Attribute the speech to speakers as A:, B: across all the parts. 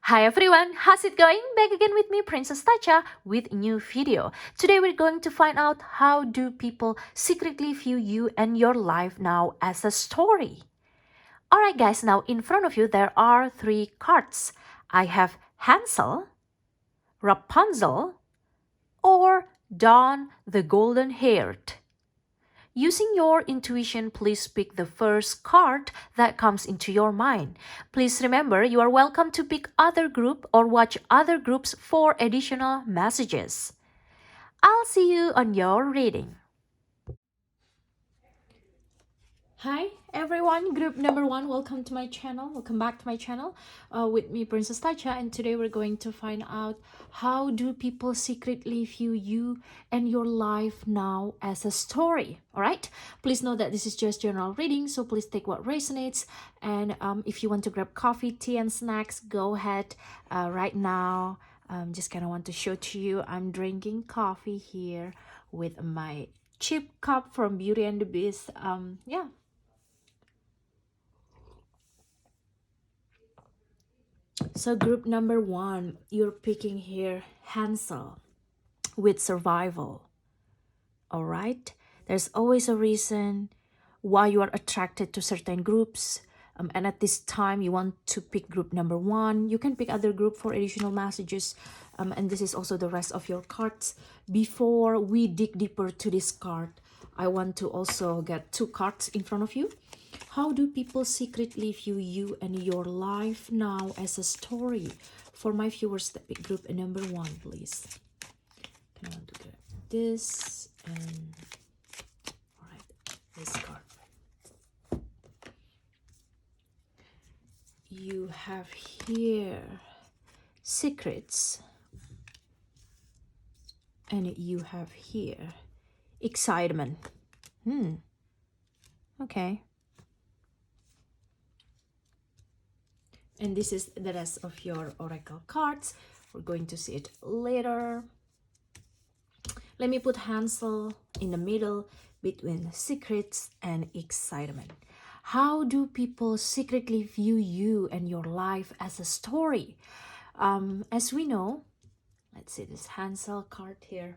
A: Hi everyone, how's it going? Back again with me, Princess Tacha, with a new video. Today we're going to find out how do people secretly view you and your life now as a story. Alright guys, now in front of you there are three cards. I have Hansel, Rapunzel, or Dawn the Golden-Haired. Using your intuition, please pick the first card that comes into your mind. Please remember, you are welcome to pick other group or watch other groups for additional messages. I'll see you on your reading. Hi everyone, group number 1, welcome to my channel. Welcome back to my channel with me, Princess Tacha, and today we're going to find out how do people secretly view you and your life now as a story. All right, please know that this is just general reading, so please take what resonates, and if you want to grab coffee, tea and snacks, go ahead right now. Just kind of want to show to you I'm drinking coffee here with my cheap cup from Beauty and the Beast. Yeah. So group number 1, you're picking here Hansel with survival. All right, there's always a reason why you are attracted to certain groups, and at this time you want to pick group number 1. You can pick other group for additional messages, and this is also the rest of your cards. Before we dig deeper to this card, I want to also get 2 cards in front of you. How do people secretly view you and your life now as a story? For my viewers, that pick group number 1, please. I want to get this and all right, this card. You have here secrets, and you have here excitement. Okay. And this is the rest of your oracle cards. We're going to see it later. Let me put Hansel in the middle between secrets and excitement. How do people secretly view you and your life as a story? As we know, let's see this Hansel card here.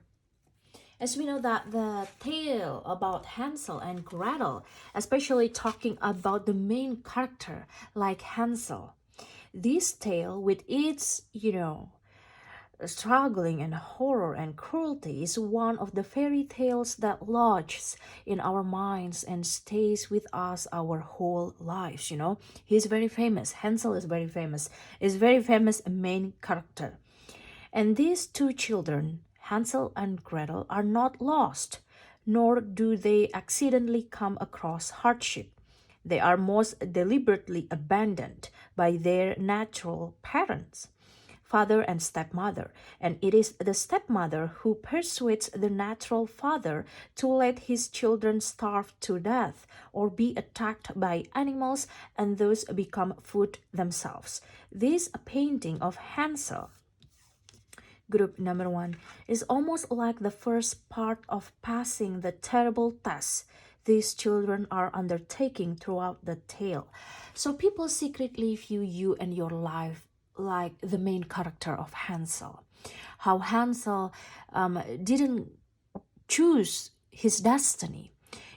A: As we know that the tale about Hansel and Gretel, especially talking about the main character like Hansel, this tale with its, struggling and horror and cruelty is one of the fairy tales that lodges in our minds and stays with us our whole lives. He's very famous. Hansel is very famous. Is very famous main character. And these 2 children, Hansel and Gretel, are not lost, nor do they accidentally come across hardship. They are most deliberately abandoned by their natural parents, father and stepmother, and it is the stepmother who persuades the natural father to let his children starve to death or be attacked by animals and thus become food themselves. This painting of Hansel, group number 1, is almost like the first part of passing the terrible test these children are undertaking throughout the tale. So people secretly view you and your life like the main character of Hansel. How Hansel didn't choose his destiny.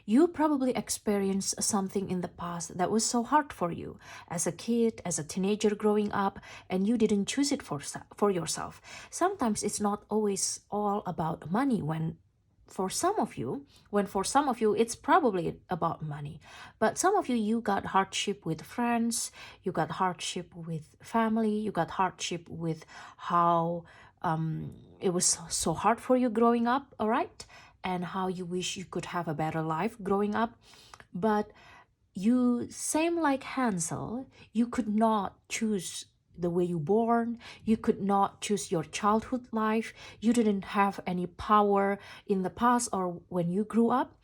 A: You probably experienced something in the past that was so hard for you as a kid, as a teenager growing up, and you didn't choose it for yourself. Sometimes it's not always all about money for some of you, it's probably about money. But some of you got hardship with friends, you got hardship with family, you got hardship with how it was so hard for you growing up, all right? And how you wish you could have a better life growing up. But you, same like Hansel, you could not choose the way you born. You could not choose your childhood life. You didn't have any power in the past or when you grew up.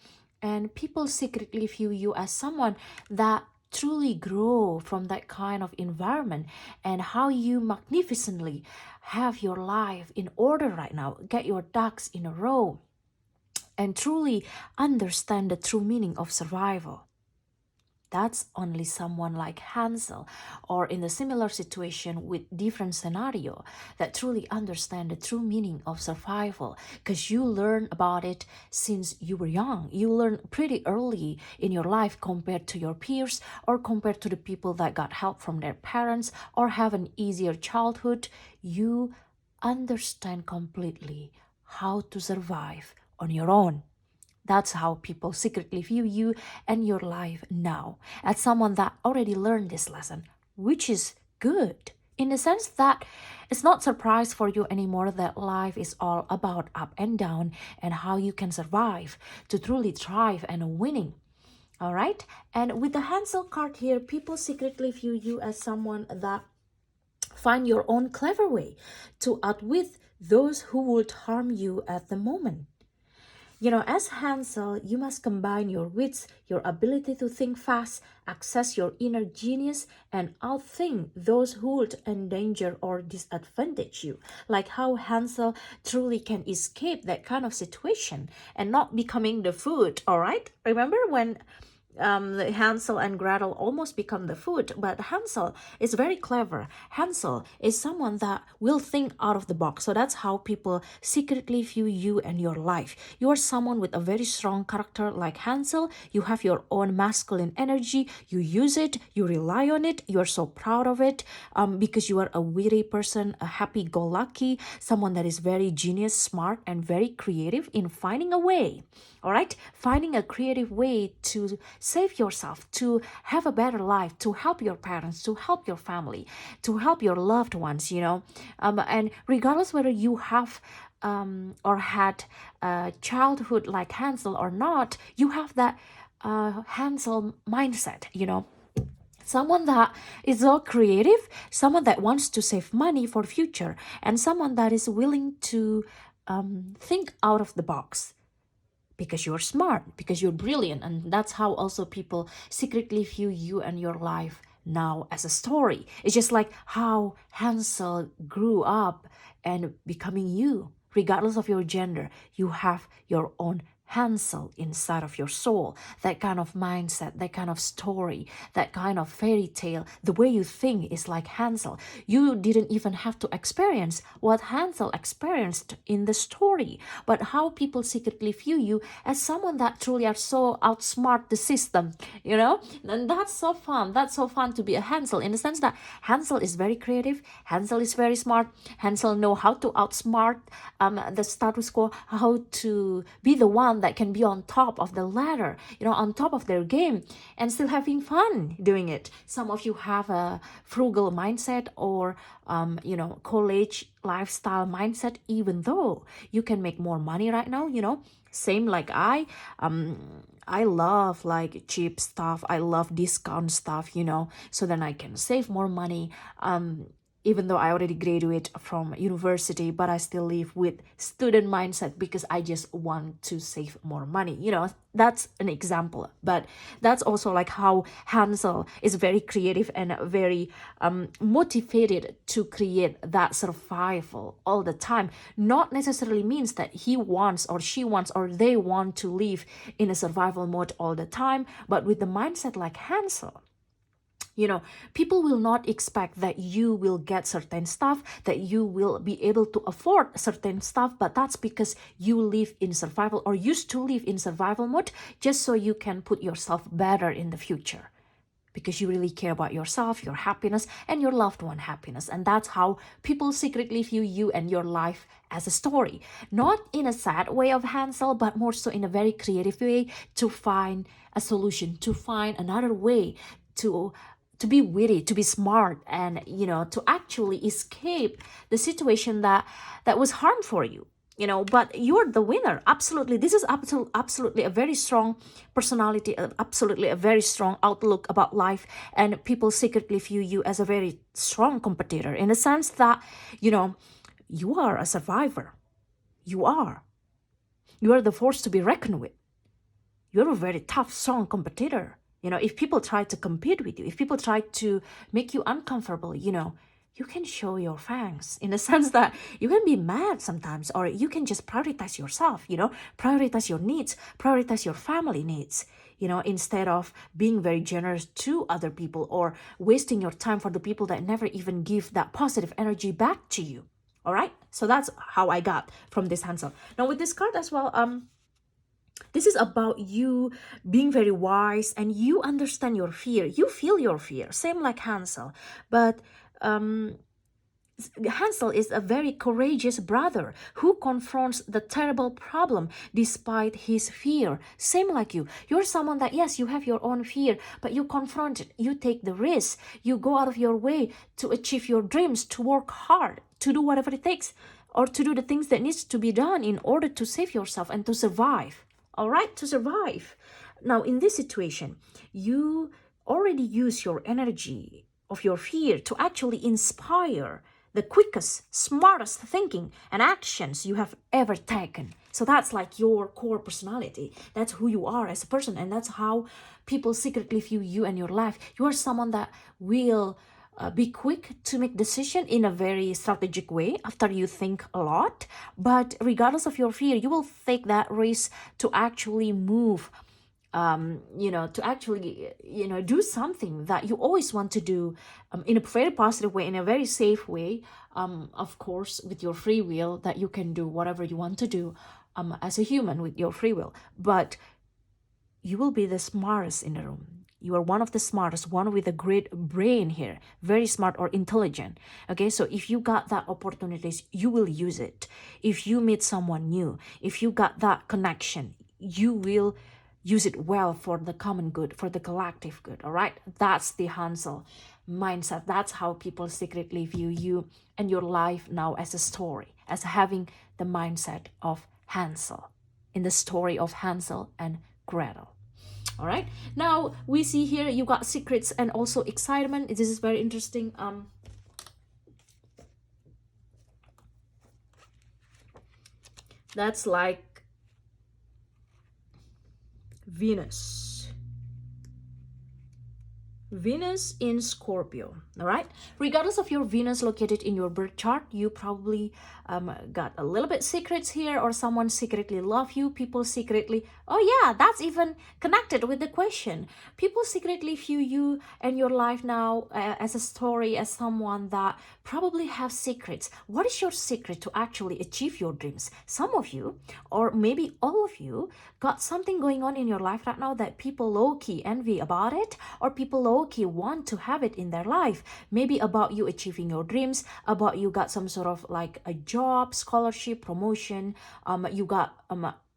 A: And people secretly view you as someone that truly grow from that kind of environment, and how you magnificently have your life in order right now, get your ducks in a row, and truly understand the true meaning of survival. That's only someone like Hansel, or in a similar situation with different scenario, that truly understand the true meaning of survival, because you learn about it since you were young. You learn pretty early in your life compared to your peers, or compared to the people that got help from their parents or have an easier childhood. You understand completely how to survive on your own. That's how people secretly view you and your life now, as someone that already learned this lesson, which is good in the sense that it's not surprise for you anymore that life is all about up and down and how you can survive to truly thrive and winning. All right? And with the Hansel card here, people secretly view you as someone that find your own clever way to outwit those who would harm you at the moment. As Hansel, you must combine your wits, your ability to think fast, access your inner genius, and outthink those who would endanger or disadvantage you. Like how Hansel truly can escape that kind of situation and not becoming the food, all right? Remember when Hansel and Gretel almost become the food, but Hansel is very clever. Hansel is someone that will think out of the box. So that's how people secretly view you and your life. You are someone with a very strong character like Hansel. You have your own masculine energy. You use it. You rely on it. You are so proud of it because you are a witty person, a happy-go-lucky, someone that is very genius, smart, and very creative in finding a way. All right, finding a creative way to save yourself, to have a better life, to help your parents, to help your family, to help your loved ones, and regardless whether you have or had a childhood like Hansel or not, you have that Hansel mindset, someone that is so creative, someone that wants to save money for future, and someone that is willing to think out of the box because you're smart, because you're brilliant. And that's how also people secretly view you and your life now as a story. It's just like how Hansel grew up and becoming you. Regardless of your gender, you have your own Hansel inside of your soul. That kind of mindset, that kind of story, that kind of fairy tale, the way you think is like Hansel. You didn't even have to experience what Hansel experienced in the story, but how people secretly view you as someone that truly are so outsmart the system, And that's so fun. That's so fun to be a Hansel in the sense that Hansel is very creative. Hansel is very smart. Hansel know how to outsmart the status quo, how to be the one that can be on top of the ladder, on top of their game and still having fun doing it. Some of you have a frugal mindset or, college lifestyle mindset, even though you can make more money right now, same like I love like cheap stuff. I love discount stuff, so then I can save more money. Even though I already graduate from university, but I still live with student mindset because I just want to save more money. That's an example. But that's also like how Hansel is very creative and very motivated to create that survival all the time. Not necessarily means that he wants or she wants or they want to live in a survival mode all the time, but with the mindset like Hansel, people will not expect that you will get certain stuff, that you will be able to afford certain stuff, but that's because you live in survival or used to live in survival mode just so you can put yourself better in the future. Because you really care about yourself, your happiness, and your loved one happiness. And that's how people secretly view you and your life as a story. Not in a sad way of Hansel, but more so in a very creative way to find a solution, to find another way to be witty, to be smart, and to actually escape the situation that was harm for you. But you're the winner. Absolutely, this is absolutely a very strong personality, absolutely a very strong outlook about life, and people secretly view you as a very strong competitor in the sense that you are a survivor. You are the force to be reckoned with. You're a very tough, strong competitor. If people try to compete with you, if people try to make you uncomfortable, you can show your fangs in the sense that you can be mad sometimes, or you can just prioritize yourself, prioritize your needs, prioritize your family needs, instead of being very generous to other people or wasting your time for the people that never even give that positive energy back to you. All right. So that's how I got from this Hansel. Now with this card as well, this is about you being very wise, and you understand your fear. You feel your fear, same like Hansel. But Hansel is a very courageous brother who confronts the terrible problem despite his fear. Same like you. You're someone that, yes, you have your own fear, but you confront it. You take the risk. You go out of your way to achieve your dreams, to work hard, to do whatever it takes, or to do the things that needs to be done in order to save yourself and to survive. All right, to survive. Now, in this situation, you already use your energy of your fear to actually inspire the quickest, smartest thinking and actions you have ever taken. So that's like your core personality. That's who you are as a person, and that's how people secretly view you and your life. You are someone that will be quick to make decision in a very strategic way after you think a lot. But regardless of your fear, you will take that risk to actually move, to actually, do something that you always want to do, in a very positive way, in a very safe way, of course, with your free will, that you can do whatever you want to do, as a human with your free will. But you will be the smartest in the room. You are one of the smartest, one with a great brain here, very smart or intelligent. Okay, so if you got that opportunities, you will use it. If you meet someone new, if you got that connection, you will use it well for the common good, for the collective good. All right, that's the Hansel mindset. That's how people secretly view you and your life now as a story, as having the mindset of Hansel in the story of Hansel and Gretel. All right, now we see here you got secrets and also excitement. This is very interesting. That's like Venus in Scorpio. All right, regardless of your Venus located in your birth chart, you probably got a little bit secrets here, or someone secretly love you. People secretly, oh yeah, that's even connected with the question. People secretly view you and your life now as a story, as someone that probably have secrets. What is your secret to actually achieve your dreams? Some of you, or maybe all of you, got something going on in your life right now that people low-key envy about it, or people low-key want to have it in their life. Maybe about you achieving your dreams, about you got some sort of like a job, scholarship, promotion, you got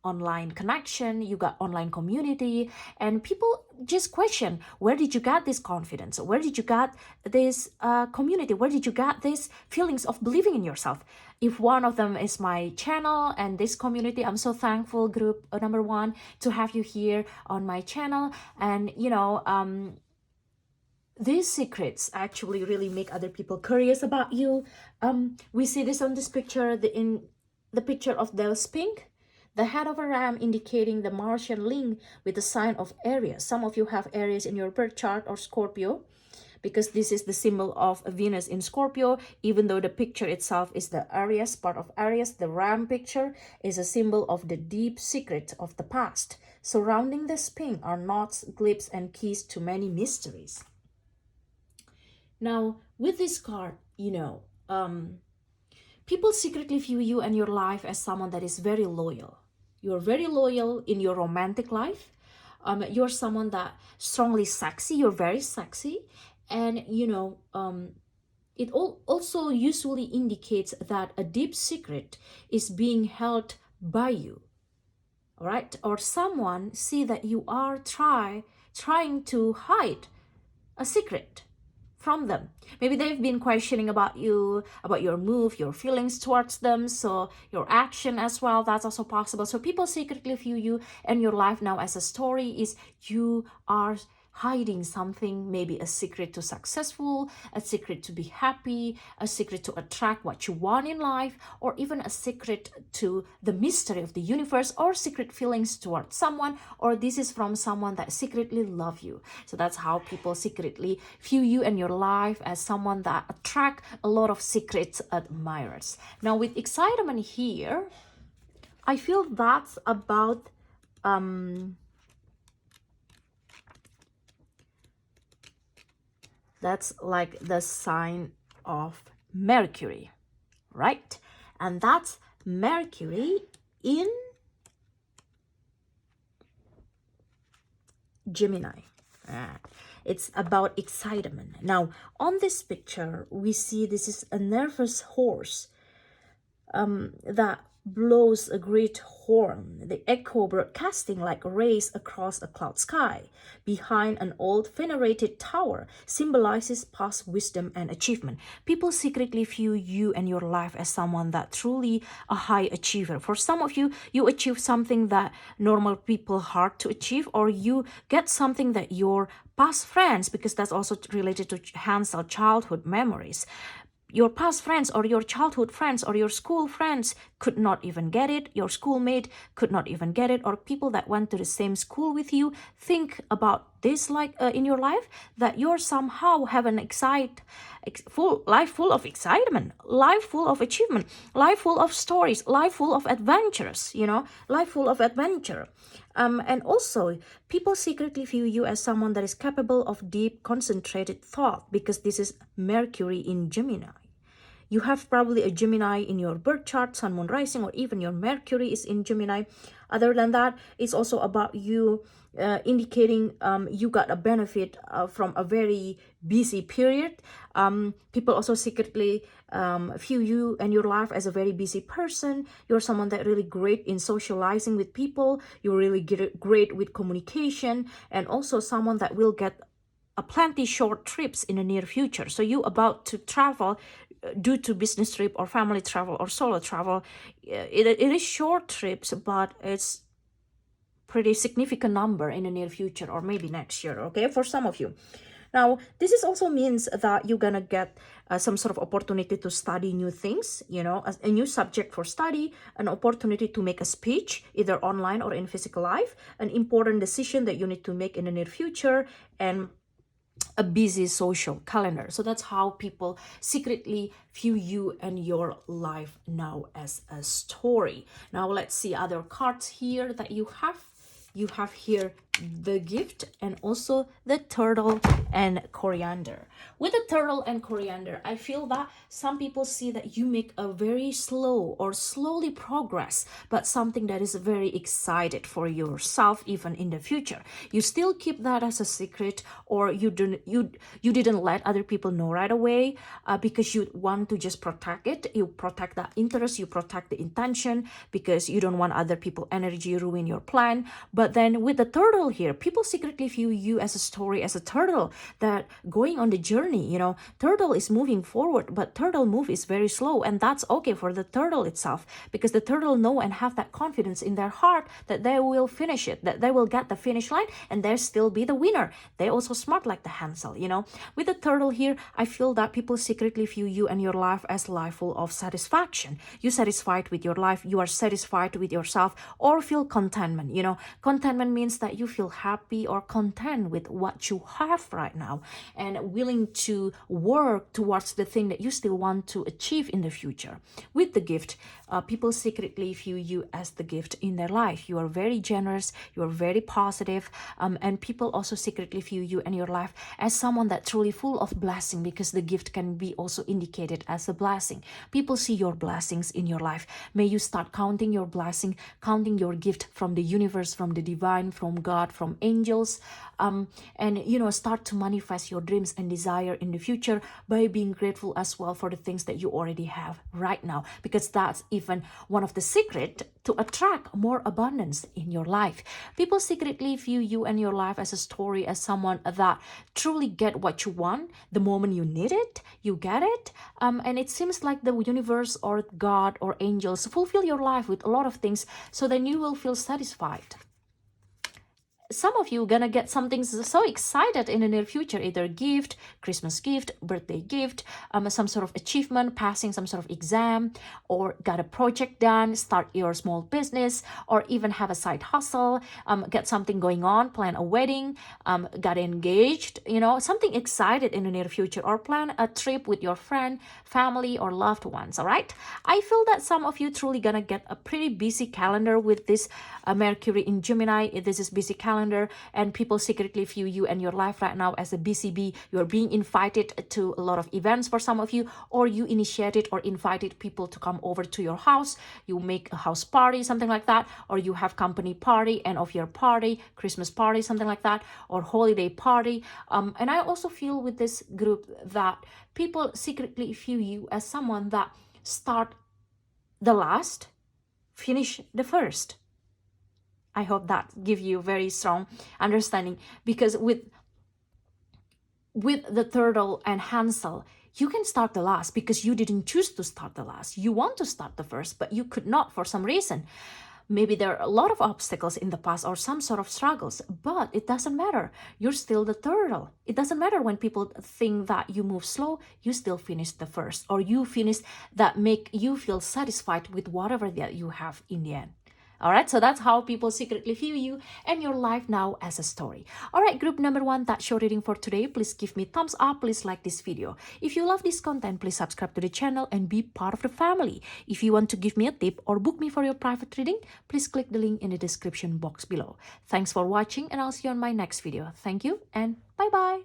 A: online connection, you got online community, and people just question, where did you get this confidence? Where did you get this community? Where did you get these feelings of believing in yourself? If one of them is my channel and this community, I'm so thankful, group number one, to have you here on my channel. And these secrets actually really make other people curious about you. We see this on this picture, in the picture of the Sphinx, the head of a ram indicating the Martian link with the sign of Aries. Some of you have Aries in your birth chart, or Scorpio, because this is the symbol of Venus in Scorpio. Even though the picture itself is the Aries, part of Aries, the ram picture is a symbol of the deep secret of the past. Surrounding the Sphinx are knots, glyphs, and keys to many mysteries. Now, with this card, people secretly view you and your life as someone that is very loyal. You're very loyal in your romantic life. You're someone that strongly sexy. You're very sexy. And, it also usually indicates that a deep secret is being held by you. All right? Or someone see that you are trying to hide a secret from them. Maybe they've been questioning about you, about your move, your feelings towards them, so your action as well, that's also possible. So people secretly view you and your life now as a story, is you are hiding something, maybe a secret to successful, a secret to be happy, a secret to attract what you want in life, or even a secret to the mystery of the universe, or secret feelings towards someone, or this is from someone that secretly love you. So that's how people secretly view you and your life, as someone that attract a lot of secret admirers. Now with excitement here, I feel that's about that's like the sign of Mercury, right? And that's Mercury in Gemini. It's about excitement. Now, on this picture, we see this is a nervous horse that blows a great horn, the echo broadcasting like rays across a cloud sky. Behind an old venerated tower symbolizes past wisdom and achievement. People secretly view you and your life as someone that truly a high achiever. For some of you, you achieve something that normal people hard to achieve, or you get something that your past friends, because that's also related to HANSEL, childhood memories, your past friends or your childhood friends or your school friends could not even get it, your schoolmate could not even get it, or people that went to the same school with you think about this, like in your life, that you're somehow have an life full of excitement, life full of achievement, life full of stories, life full of adventures, life full of adventure. And also, people secretly view you as someone that is capable of deep, concentrated thought, because this is Mercury in Gemini. You have probably a Gemini in your birth chart, Sun, Moon, Rising, or even your Mercury is in Gemini. Other than that, it's also about you indicating you got a benefit from a very busy period. People also secretly view you and your life as a very busy person. You're someone that really great in socializing with people. You're really great with communication, and also someone that will get a plenty short trips in the near future. So you about to travel due to business trip or family travel or solo travel. It is short trips, but it's pretty significant number in the near future, or maybe next year, okay, for some of you. Now, this is also means that you're gonna get some sort of opportunity to study new things, a new subject for study, an opportunity to make a speech, either online or in physical life, an important decision that you need to make in the near future, and a busy social calendar. So that's how people secretly view you and your life now as a story. Now let's see other cards here that you have. You have here the gift and also the turtle and coriander. With the turtle and coriander, I feel that some people see that you make a very slow or slowly progress, but something that is very excited for yourself even in the future. You still keep that as a secret, or you didn't let other people know right away because you want to just protect it. You protect that interest, you protect the intention, because you don't want other people energy ruin your plan. But then with the turtle here, people secretly view you as a story, as a turtle that going on the journey. Turtle is moving forward, but turtle move is very slow, and that's okay for the turtle itself, because the turtle know and have that confidence in their heart that they will finish it, that they will get the finish line, and they still be the winner. They also smart like the Hansel. With the turtle here, I feel that people secretly view you and your life as life full of satisfaction. You satisfied with your life, you are satisfied with yourself, or feel contentment. Contentment means that you feel happy or content with what you have right now, and willing to work towards the thing that you still want to achieve in the future. With the gift, people secretly view you as the gift in their life. You are very generous, you are very positive, and people also secretly view you and your life as someone that truly full of blessing, because the gift can be also indicated as a blessing. People see your blessings in your life. May you start counting your blessing, counting your gift from the universe, from the divine, from God, from angels, and start to manifest your dreams and desire in the future by being grateful as well for the things that you already have right now, because that's even one of the secret to attract more abundance in your life. People secretly view you and your life as a story, as someone that truly get what you want the moment you need it, you get it, and it seems like the universe or God or angels fulfill your life with a lot of things, so then you will feel satisfied. some of you gonna get something so excited in the near future, either gift, Christmas gift, birthday gift, some sort of achievement, passing some sort of exam, or got a project done, start your small business, or even have a side hustle, get something going on, plan a wedding, got engaged, something excited in the near future, or plan a trip with your friend, family, or loved ones. All right, I feel that some of you truly gonna get a pretty busy calendar with this Mercury in Gemini. This is busy calendar, and people secretly view you and your life right now as a busy bee. You're being invited to a lot of events for some of you, or you initiated or invited people to come over to your house. You make a house party, something like that, or you have company party, end of year party, Christmas party, something like that, or holiday party. And I also feel with this group that people secretly view you as someone that start the last, finish the first. I hope that give you very strong understanding, because with the turtle and Hansel, you can start the last because you didn't choose to start the last. You want to start the first, but you could not for some reason. Maybe there are a lot of obstacles in the past or some sort of struggles, but it doesn't matter. You're still the turtle. It doesn't matter when people think that you move slow, you still finish the first, or you finish that make you feel satisfied with whatever that you have in the end. All right, so that's how people secretly view you and your life now as a story. All right, group number 1, that's your reading for today. Please give me thumbs up. Please like this video. If you love this content, please subscribe to the channel and be part of the family. If you want to give me a tip or book me for your private reading, please click the link in the description box below. Thanks for watching, and I'll see you on my next video. Thank you and bye-bye.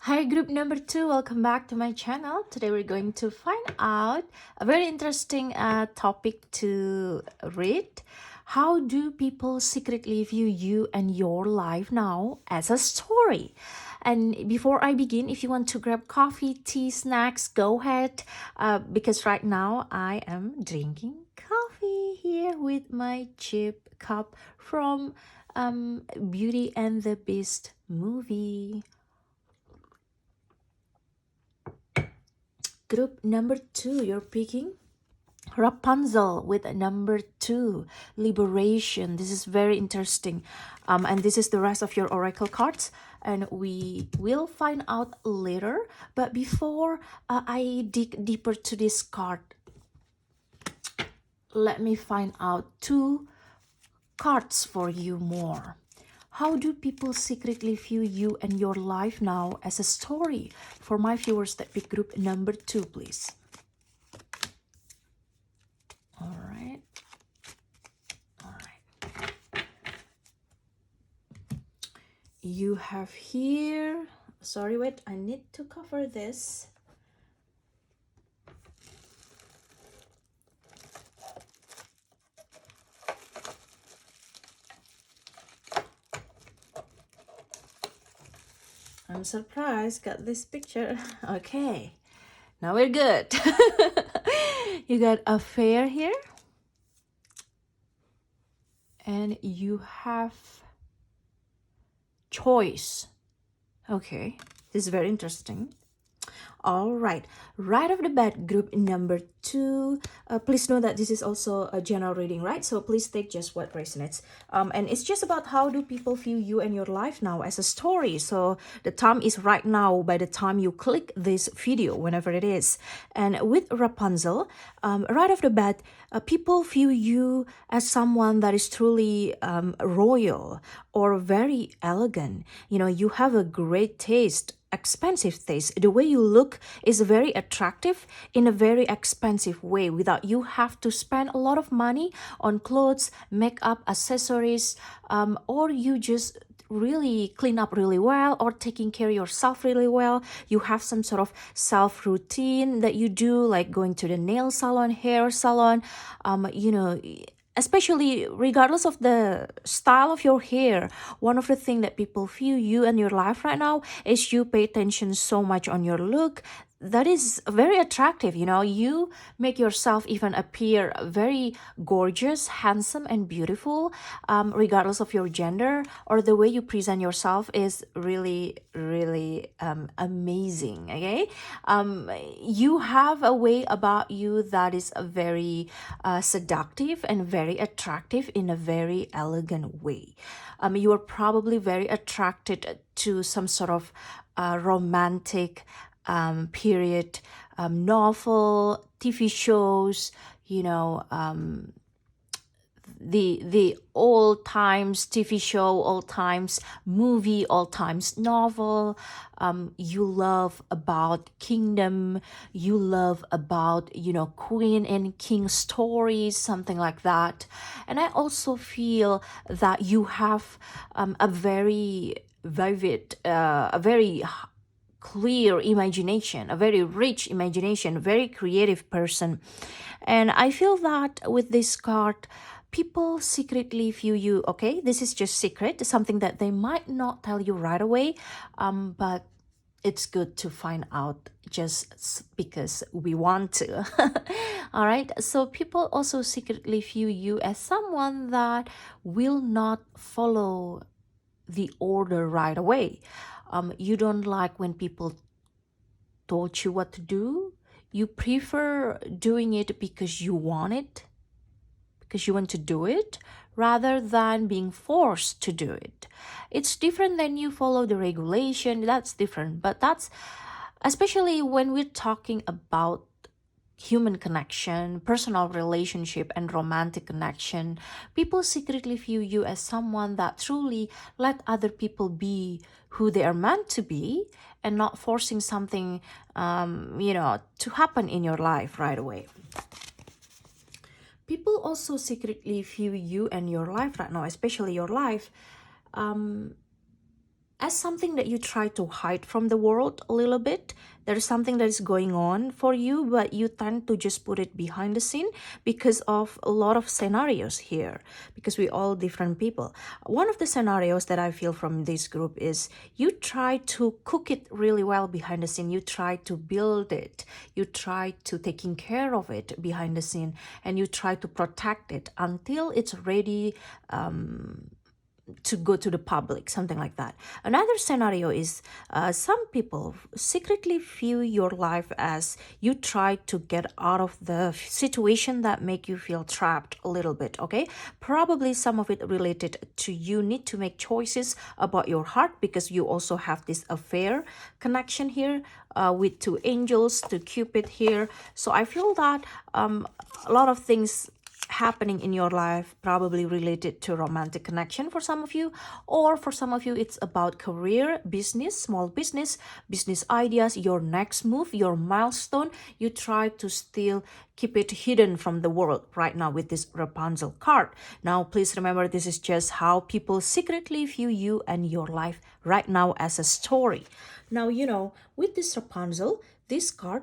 A: Hi, group number 2, welcome back to my channel. Today we're going to find out a very interesting topic to read. How do people secretly view you and your life now as a story? And before I begin, if you want to grab coffee, tea, snacks, go ahead, because right now I am drinking coffee here with my cheap cup from Beauty and the Beast movie. Group number 2, you're picking Rapunzel with number 2, Liberation. This is very interesting. And this is the rest of your oracle cards, and we will find out later. But before I dig deeper to this card, let me find out 2 cards for you more. How do people secretly view you and your life now as a story? For my viewers that pick group number 2, please. All right. All right. You have here, sorry, wait, I need to cover this. I'm surprised, got this picture. Okay, now we're good. You got a fair here, and you have choice. Okay, this is very interesting. All right, right off the bat, group number 2, please know that this is also a general reading, right? So please take just what resonates, and it's just about how do people view you and your life now as a story. So the time is right now by the time you click this video, whenever it is. And with Rapunzel, right off the bat, people view you as someone that is truly royal or very elegant. You have a great taste, expensive taste. The way you look is very attractive in a very expensive way, without you have to spend a lot of money on clothes, makeup, accessories, or you just really clean up really well or taking care of yourself really well. You have some sort of self routine that you do, like going to the nail salon, hair salon, especially regardless of the style of your hair. One of the things that people view you and your life right now is you pay attention so much on your look, that is very attractive. You make yourself even appear very gorgeous, handsome, and beautiful, regardless of your gender, or the way you present yourself is really, really amazing. Okay. You have a way about you that is very seductive and very attractive in a very elegant way. You are probably very attracted to some sort of romantic period novel, TV shows, you know, the old times TV show, old times movie, old times novel. You love about kingdom, you love about queen and king stories, something like that. And I also feel that you have a very vivid, a very clear imagination, a very rich imagination, very creative person. And I feel that with this card, people secretly view you, okay? This is just secret, something that they might not tell you right away, but it's good to find out just because we want to. All right. So people also secretly view you as someone that will not follow the order right away. You don't like when people told you what to do. You prefer doing it because you want it, because you want to do it, rather than being forced to do it. It's different than you follow the regulation. That's different. But that's especially when we're talking about human connection, personal relationship, and romantic connection. People secretly view you as someone that truly let other people be who they are meant to be, and not forcing something, to happen in your life right away. People also secretly view you and your life right now, especially your life, as something that you try to hide from the world a little bit. There's something that is going on for you, but you tend to just put it behind the scene because of a lot of scenarios here, because we all different people. One of the scenarios that I feel from this group is you try to cook it really well behind the scene. You try to build it. You try to taking care of it behind the scene, and you try to protect it until it's ready to go to the public, something like that. Another scenario is some people secretly view your life as you try to get out of the situation that make you feel trapped a little bit. Okay, probably some of it related to you need to make choices about your heart, because you also have this affair connection here with two angels, to Cupid here. So I feel that a lot of things happening in your life probably related to romantic connection for some of you, or for some of you it's about career, business, small business, business ideas, your next move, your milestone. You try to still keep it hidden from the world right now with this Rapunzel card. Now please remember, this is just how people secretly view you and your life right now as a story. Now with this Rapunzel, this card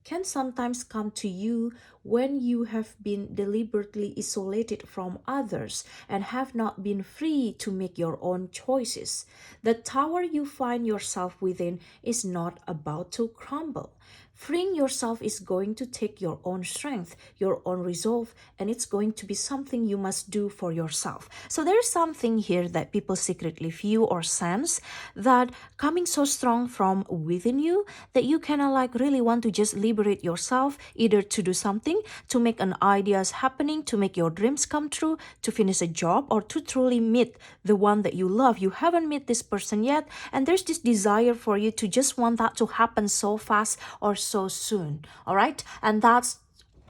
A: can sometimes come to you when you have been deliberately isolated from others and have not been free to make your own choices. The tower you find yourself within is not about to crumble. Freeing yourself is going to take your own strength, your own resolve, and it's going to be something you must do for yourself. So there's something here that people secretly feel or sense, that coming so strong from within you, that you kind of like really want to just liberate yourself, either to do something, to make an ideas happening, to make your dreams come true, to finish a job, or to truly meet the one that you love. You haven't met this person yet, and there's this desire for you to just want that to happen so fast or so soon. All right, and that's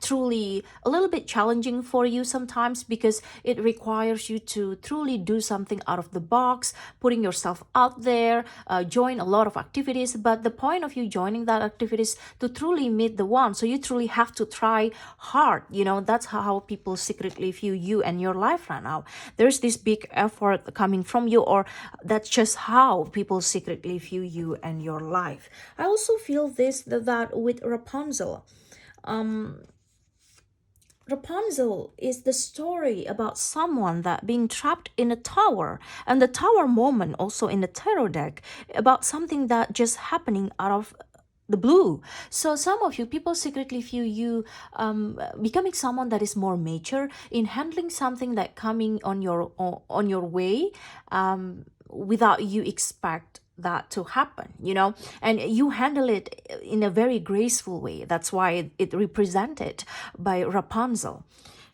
A: truly a little bit challenging for you sometimes, because it requires you to truly do something out of the box, putting yourself out there, join a lot of activities. But the point of you joining that activities to truly meet the one, so you truly have to try hard. That's how people secretly view you and your life right now. There's this big effort coming from you, or that's just how people secretly view you and your life. I also feel that with Rapunzel, Rapunzel is the story about someone that being trapped in a tower, and the tower moment also in the tarot deck about something that just happening out of the blue. So some of you people secretly feel you becoming someone that is more mature in handling something that coming on your way, without you expect that to happen, and you handle it in a very graceful way. That's why it represented by Rapunzel.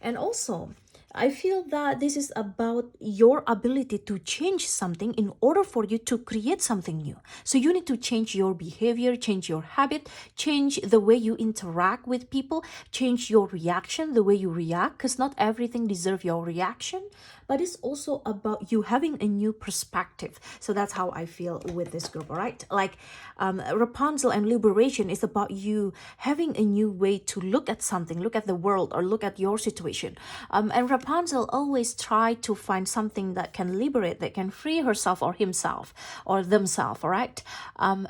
A: And also, I feel that this is about your ability to change something in order for you to create something new. So you need to change your behavior, change your habit, change the way you interact with people, change your reaction, the way you react, because not everything deserves your reaction. But it's also about you having a new perspective. So that's how I feel with this group, all right? Like Rapunzel and liberation is about you having a new way to look at something, look at the world, or look at your situation. And Rapunzel always tried to find something that can liberate, that can free herself or himself or themselves, all right?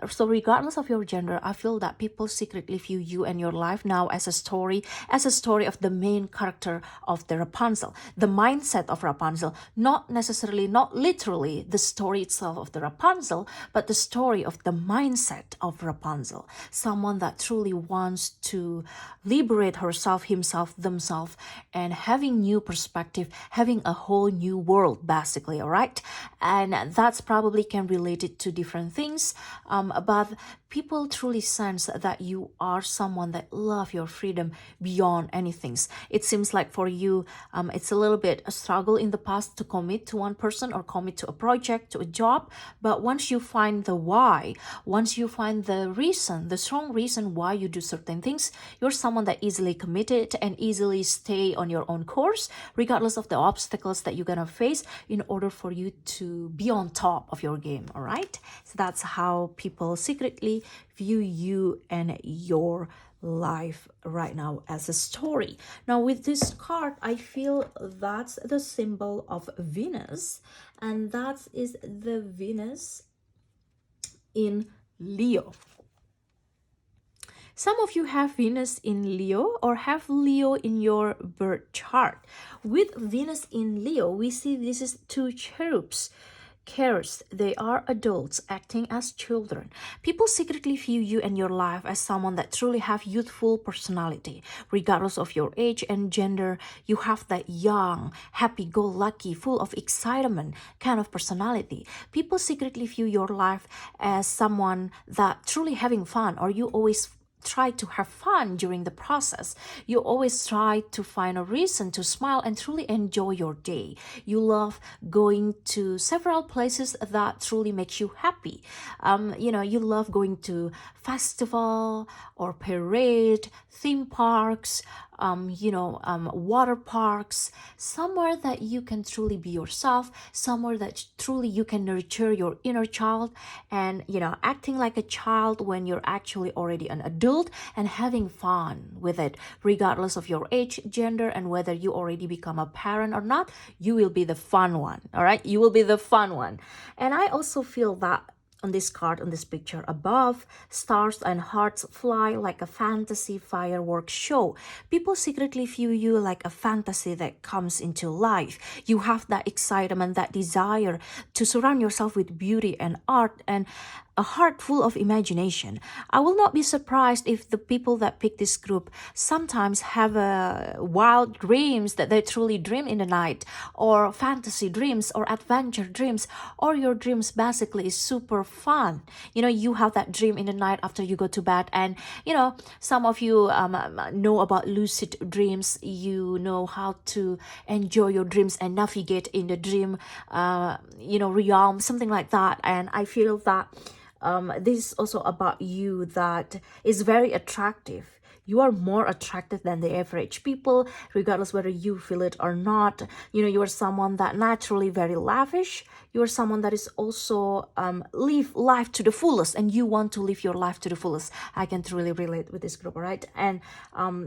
A: So regardless of your gender, I feel that people secretly view you and your life now as a story of the main character of the Rapunzel, the mindset of Rapunzel, not necessarily, not literally the story itself of the Rapunzel, but the story of the mindset of Rapunzel, someone that truly wants to liberate herself, himself, themselves, and having new perspective, having a whole new world, basically, all right? And that's probably can relate it to different things, but people truly sense that you are someone that love your freedom beyond anything. It seems like for you, it's a little bit a struggle in the past to commit to one person or commit to a project, to a job. But once you find the why, once you find the reason, the strong reason why you do certain things, you're someone that easily committed and easily stay on your own course, regardless of the obstacles that you're gonna face, in order for you to be on top of your game, all right? So that's how people secretly view you and your life right now as a story. Now with this card, I feel that's the symbol of Venus, and that is the Venus in Leo. Some of you have Venus in Leo or have Leo in your birth chart. With Venus in Leo, we see this is two cherubs. Cares, they are adults acting as children. People secretly view you and your life as someone that truly have youthful personality. Regardless of your age and gender, you have that young, happy-go-lucky, full of excitement kind of personality. People secretly view your life as someone that truly having fun, or you always try to have fun during the process. You always try to find a reason to smile and truly enjoy your day. You love going to several places that truly makes you happy. You love going to festival or parade, theme parks, water parks, somewhere that you can truly be yourself, somewhere that truly you can nurture your inner child, and acting like a child when you're actually already an adult, and having fun with it, regardless of your age, gender, and whether you already become a parent or not. You will be the fun one, all right? You will be the fun one. And I also feel that on this card, on this picture above, stars and hearts fly like a fantasy fireworks show. People secretly view you like a fantasy that comes into life. You have that excitement, that desire to surround yourself with beauty and art, and a heart full of imagination. I will not be surprised if the people that pick this group sometimes have wild dreams that they truly dream in the night, or fantasy dreams, or adventure dreams, or your dreams basically is super fun. You have that dream in the night after you go to bed, and some of you know about lucid dreams. You know how to enjoy your dreams and navigate in the dream realm, something like that. And I feel that this is also about you that is very attractive. You are more attractive than the average people, regardless whether you feel it or not. You are someone that naturally very lavish. You are someone that is also live life to the fullest, and you want to live your life to the fullest. I can truly relate with this group, all right? And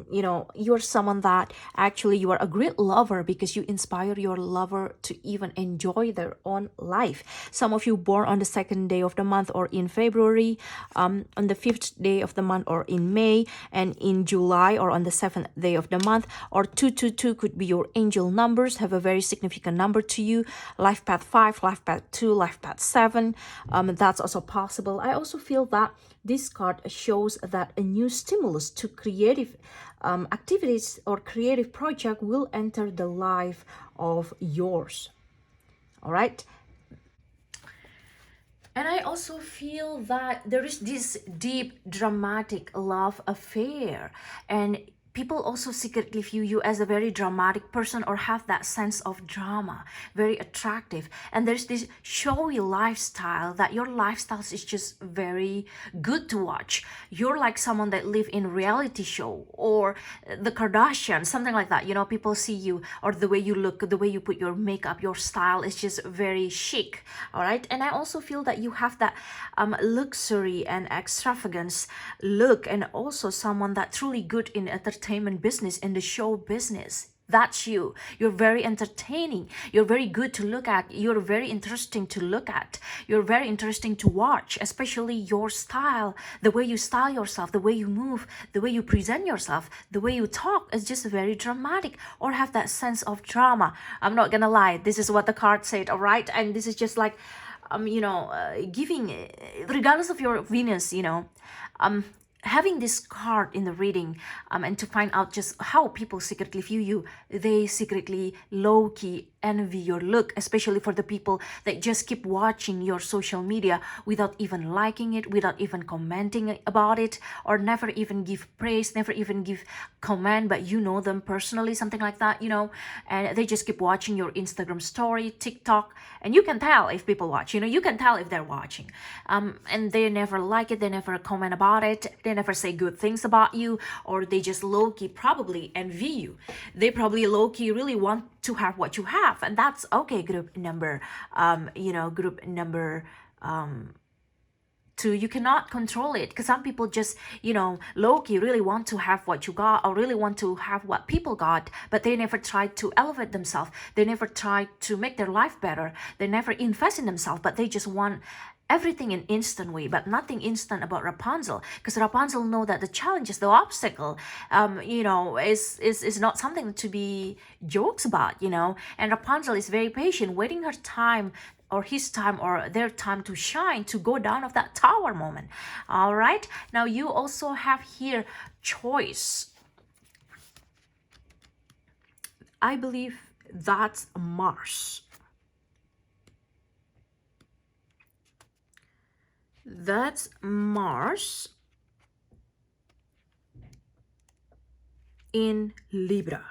A: you are someone that actually you are a great lover, because you inspire your lover to even enjoy their own life. Some of you born on the 2nd day of the month or in February, on the 5th day of the month or in May, and in July or on the 7th day of the month, or 222 could be your angel numbers, have a very significant number to you. Life path 5, life path 2, life path 7, that's also possible. I also feel that this card shows that a new stimulus to creative activities or creative project will enter the life of yours. All right. And I also feel that there is this deep, dramatic love affair. And people also secretly view you as a very dramatic person or have that sense of drama, very attractive. And there's this showy lifestyle that your lifestyle is just very good to watch. You're like someone that live in reality show or the Kardashians, something like that. You know, people see you or the way you look, the way you put your makeup, your style is just very chic. All right. And I also feel that you have that luxury and extravagance look, and also someone that truly good in entertainment business, in the show business. That's you. You're very entertaining. You're very good to look at. You're very interesting to look at. You're very interesting to watch, especially your style, the way you style yourself, the way you move, the way you present yourself, the way you talk is just very dramatic or have that sense of drama. I'm not gonna lie. This is what the card said, all right? And this is just like, giving, regardless of your Venus, having this card in the reading, and to find out just how people secretly view you, they secretly low-key envy your look, especially for the people that just keep watching your social media without even liking it, without even commenting about it, or never even give praise, never even give comment, but you know them personally, something like that, and they just keep watching your Instagram story, TikTok, and you can tell if people watch, you can tell if they're watching, and they never like it, they never comment about it, they never say good things about you, or they just low-key probably envy you. They probably low-key really want to have what you have, and that's okay. Group number 2, you cannot control it, because some people just low-key really want to have what you got, or really want to have what people got, but they never try to elevate themselves, they never try to make their life better, they never invest in themselves, but they just want everything in instant way. But nothing instant about Rapunzel, because Rapunzel know that the challenges, the obstacle, is not something to be jokes about, and Rapunzel is very patient, waiting her time or his time or their time to shine, to go down of that tower moment. All right, now you also have here choice. I believe that's Mars. That's Mars in Libra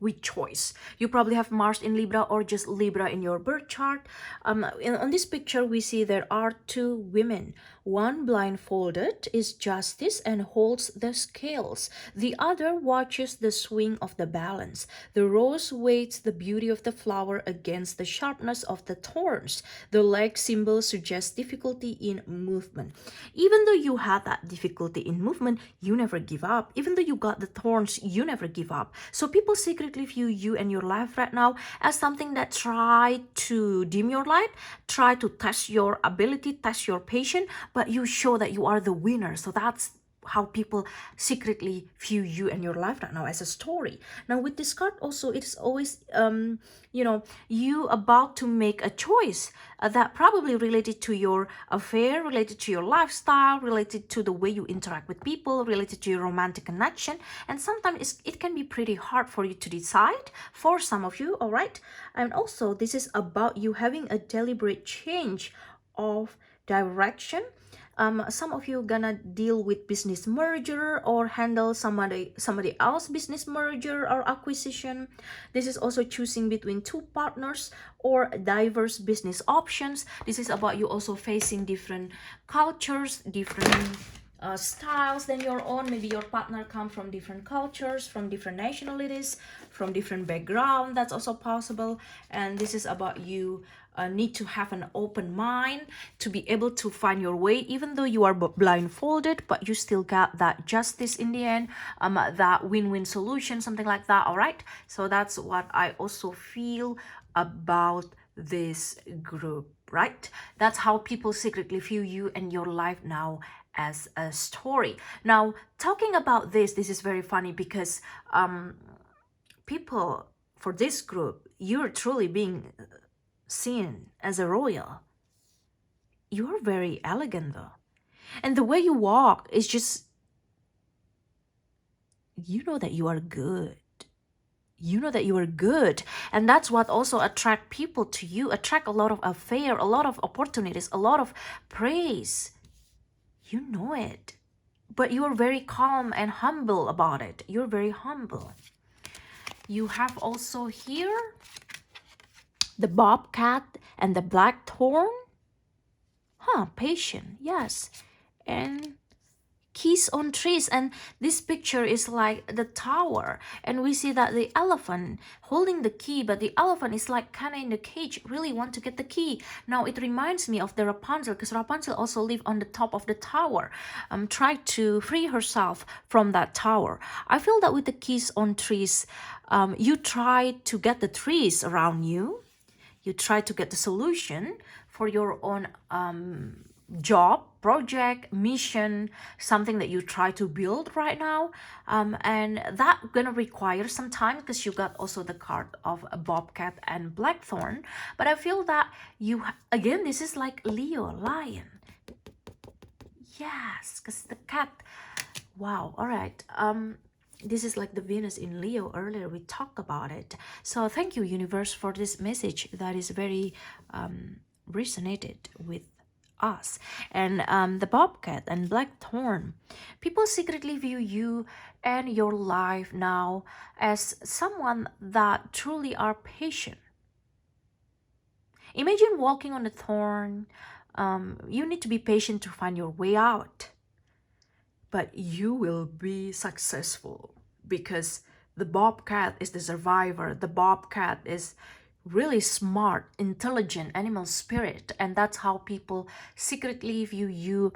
A: with choice. You probably have Mars in Libra or just Libra in your birth chart. On this picture, we see there are two women. One blindfolded is Justice and holds the scales. The other watches the swing of the balance. The rose weighs the beauty of the flower against the sharpness of the thorns. The leg symbol suggests difficulty in movement. Even though you had that difficulty in movement, you never give up. Even though you got the thorns, you never give up. So people secretly view you and your life right now as something that try to dim your light, try to test your ability, test your patience, but you show that you are the winner. So that's how people secretly view you and your life right now, as a story. Now with this card also, it's always you about to make a choice that probably related to your affair, related to your lifestyle, related to the way you interact with people, related to your romantic connection. And sometimes it can be pretty hard for you to decide, for some of you. All right, and also this is about you having a deliberate change of direction. Some of you gonna deal with business merger or handle somebody else business merger or acquisition. This is also choosing between two partners or diverse business options. This is about you also facing different cultures, different styles than your own. Maybe your partner come from different cultures, from different nationalities, from different background. That's also possible. And this is about you need to have an open mind to be able to find your way, even though you are blindfolded, but you still got that justice in the end, that win-win solution, something like that. All right, so that's what I also feel about this group, right? That's how people secretly view you and your life now as a story. Now, talking about this is very funny because people for this group, you're truly being seen as a royal. You're very elegant though. And the way you walk is just, you know that you are good. You know that you are good. And that's what also attract people to you, attract a lot of affair, a lot of opportunities, a lot of praise. You know it. But you're very calm and humble about it. You're very humble. You have also here the bobcat and the blackthorn. Patient, yes. And keys on trees, and this picture is like the tower, and we see that the elephant holding the key, but the elephant is like kind of in the cage, really want to get the key. Now it reminds me of the Rapunzel, because Rapunzel also lived on the top of the tower, tried to free herself from that tower. I feel that with the keys on trees, you try to get the trees around you. You try to get the solution for your own job, project, mission, something that you try to build right now. And that gonna require some time because you got also the card of a bobcat and blackthorn. But I feel that you, again, this is like Leo, lion. Yes, because the cat, wow, all right. This is like the Venus in Leo. Earlier we talked about it. So thank you, universe, for this message that is very resonated with us. And the bobcat and blackthorn, people secretly view you and your life now as someone that truly are patient. Imagine walking on a thorn. You need to be patient to find your way out, but you will be successful because the bobcat is the survivor. The bobcat is really smart, intelligent animal spirit, and that's how people secretly view you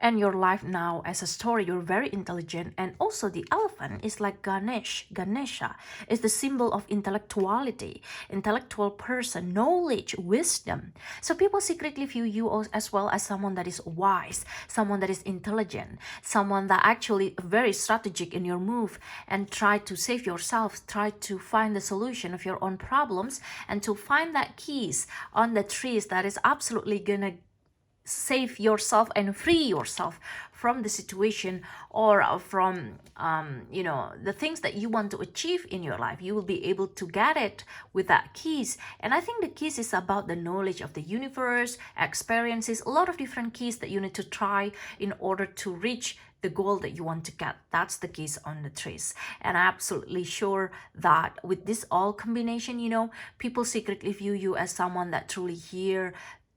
A: and your life now as a story. You're very intelligent. And also the elephant is like Ganesha is the symbol of intellectuality, intellectual person, knowledge, wisdom. So people secretly view you as well as someone that is wise, someone that is intelligent, someone that actually very strategic in your move and try to save yourself, try to find the solution of your own problems, and to find that keys on the trees that is absolutely gonna save yourself and free yourself from the situation or from the things that you want to achieve in your life. You will be able to get it with that keys. And I think the keys is about the knowledge of the universe, experiences, a lot of different keys that you need to try in order to reach the goal that you want to get. That's the keys on the trees. And I'm absolutely sure that with this all combination, people secretly view you as someone that truly here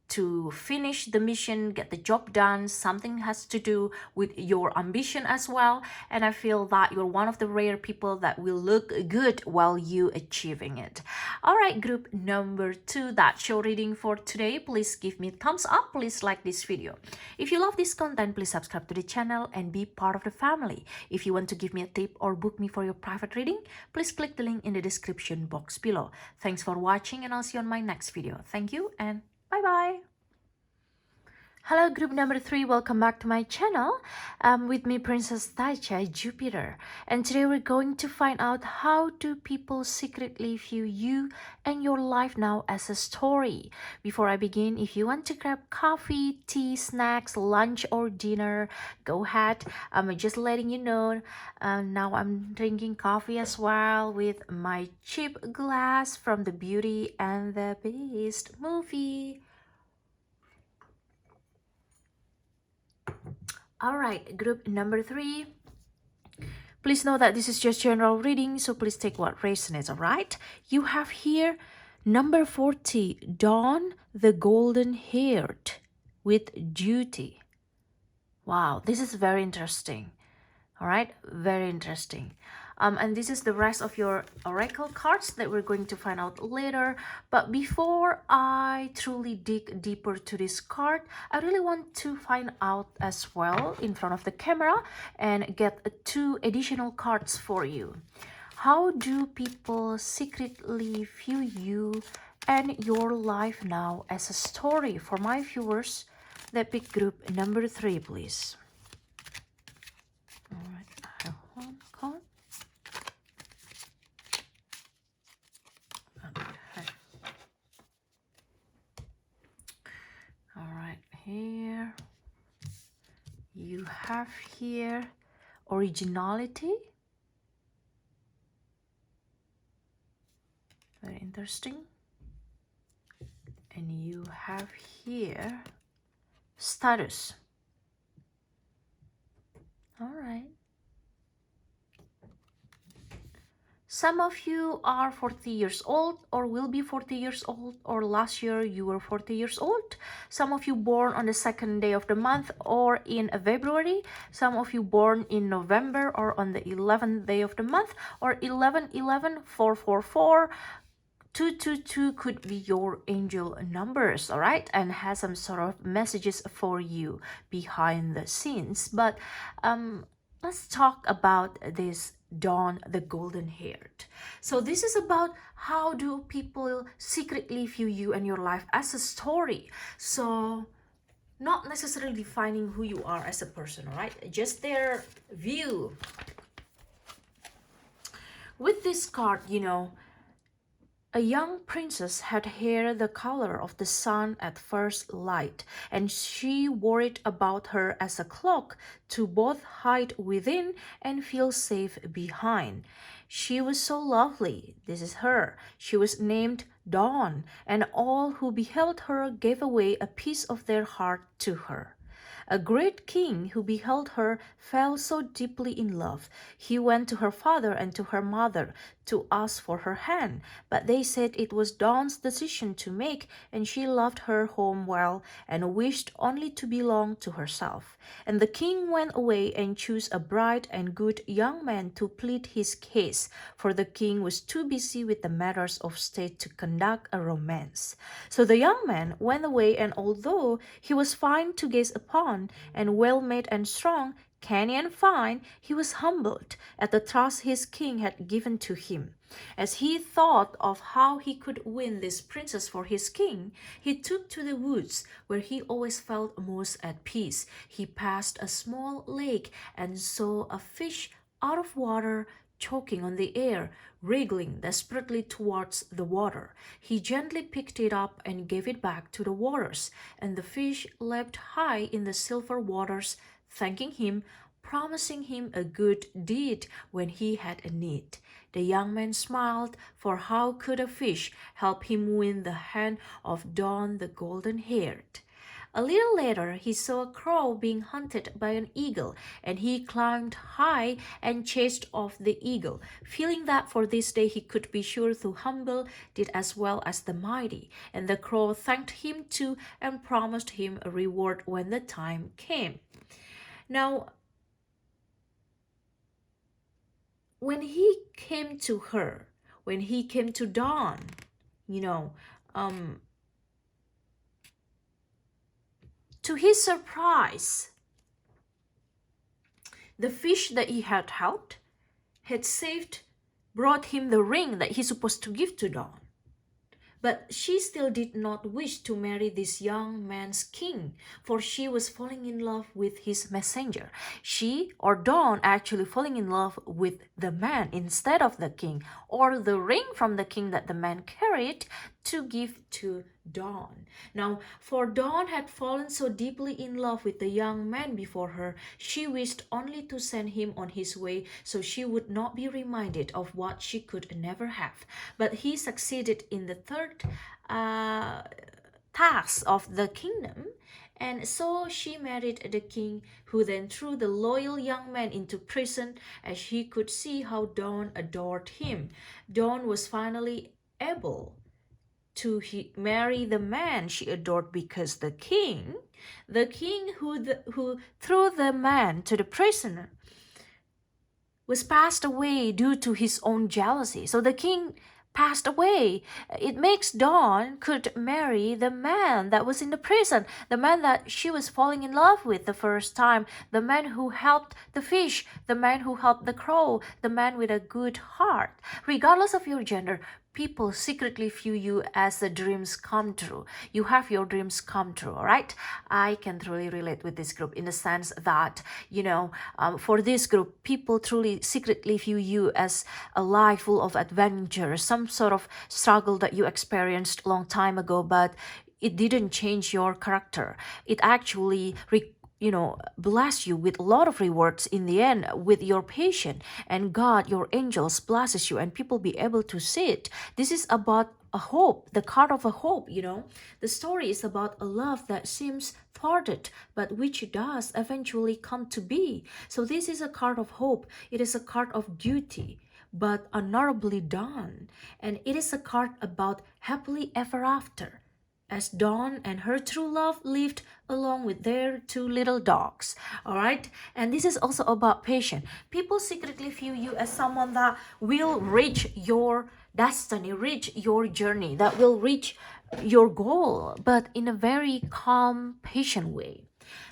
A: to finish the mission, get the job done. Something has to do with your ambition as well. And I feel that you're one of the rare people that will look good while you achieving it. All right, group number 2, that's your reading for today. Please give me a thumbs up. Please like this video. If you love this content, please subscribe to the channel and be part of the family. If you want to give me a tip or book me for your private reading, please click the link in the description box below. Thanks for watching, and I'll see you on my next video. Thank you and bye-bye. Hello, group number 3. Welcome back to my channel. With me, Princess Tacha, Jupiter. And today we're going to find out how do people secretly view you and your life now as a story. Before I begin, if you want to grab coffee, tea, snacks, lunch, or dinner, go ahead. I'm just letting you know. Now I'm drinking coffee as well with my cheap glass from the Beauty and the Beast movie. All right, group number 3. Please know that this is just general reading, so please take what resonates, all right? You have here number 40, Dawn the Golden-Haired with Duty. Wow, this is very interesting. All right, very interesting. And this is the rest of your oracle cards that we're going to find out later. But before I truly dig deeper to this card, I really want to find out as well in front of the camera and get 2 additional cards for you. How do people secretly view you and your life now as a story? For my viewers, that pick group number 3, please. have here originality. Very interesting. And you have here status. All right. Some of you are 40 years old or will be 40 years old, or last year you were 40 years old. Some of you born on the second day of the month or in February. Some of you born in November or on the 11th day of the month, or 1111 444. 222 could be your angel numbers, all right, and has some sort of messages for you behind the scenes. But let's talk about this Dawn, the golden haired. So this is about how do people secretly view you and your life as a story. So not necessarily defining who you are as a person, all right, just their view. With this card, you know, a young princess had hair the color of the sun at first light, and she wore it about her as a cloak to both hide within and feel safe behind. She was so lovely. This is her. She was named Dawn, and all who beheld her gave away a piece of their heart to her. A great king who beheld her fell so deeply in love. He went to her father and to her mother to ask for her hand, but they said it was Dawn's decision to make, and she loved her home well and wished only to belong to herself. And the king went away and chose a bright and good young man to plead his case, for the king was too busy with the matters of state to conduct a romance. So the young man went away, and although he was fine to gaze upon, and well made and strong, canny and fine, he was humbled at the trust his king had given to him. As he thought of how he could win this princess for his king, he took to the woods, where he always felt most at peace. He passed a small lake and saw a fish out of water, choking on the air, wriggling desperately towards the water. He gently picked it up and gave it back to the waters, and the fish leapt high in the silver waters, thanking him, promising him a good deed when he had a need. The young man smiled, for how could a fish help him win the hand of Dawn the golden-haired? A little later, he saw a crow being hunted by an eagle, and he climbed high and chased off the eagle, feeling that for this day he could be sure the humble did as well as the mighty. And the crow thanked him too and promised him a reward when the time came. Now, when he came to her, when he came to Dawn, to his surprise, the fish that he had helped had brought him the ring that he's supposed to give to Dawn. But she still did not wish to marry this young man's king, for she was falling in love with his messenger. She, or Dawn, actually falling in love with the man instead of the king, or the ring from the king that the man carried to give to Dawn. Now, for Dawn had fallen so deeply in love with the young man before her, she wished only to send him on his way so she would not be reminded of what she could never have. But he succeeded in the third task of the kingdom, and so she married the king, who then threw the loyal young man into prison, as he could see how Dawn adored him. Dawn was finally able to marry the man she adored, because the king who threw the man to the prisoner was passed away due to his own jealousy. So the king passed away. It makes Dawn could marry the man that was in the prison, the man that she was falling in love with the first time, the man who helped the fish, the man who helped the crow, the man with a good heart. Regardless of your gender, people secretly view you as the dreams come true. You have your dreams come true, all right? I can truly relate with this group in the sense that, for this group, people truly secretly view you as a life full of adventure, some sort of struggle that you experienced a long time ago, but it didn't change your character. It actually bless you with a lot of rewards in the end with your patience, and God, your angels blesses you, and people be able to see it. This is about a hope, the card of a hope. The story is about a love that seems thwarted, but which does eventually come to be. So this is a card of hope. It is a card of duty, but honorably done. And it is a card about happily ever after, as Dawn and her true love lived along with their two little dogs. All right. And this is also about patience. People secretly view you as someone that will reach your destiny, reach your journey, that will reach your goal, but in a very calm, patient way.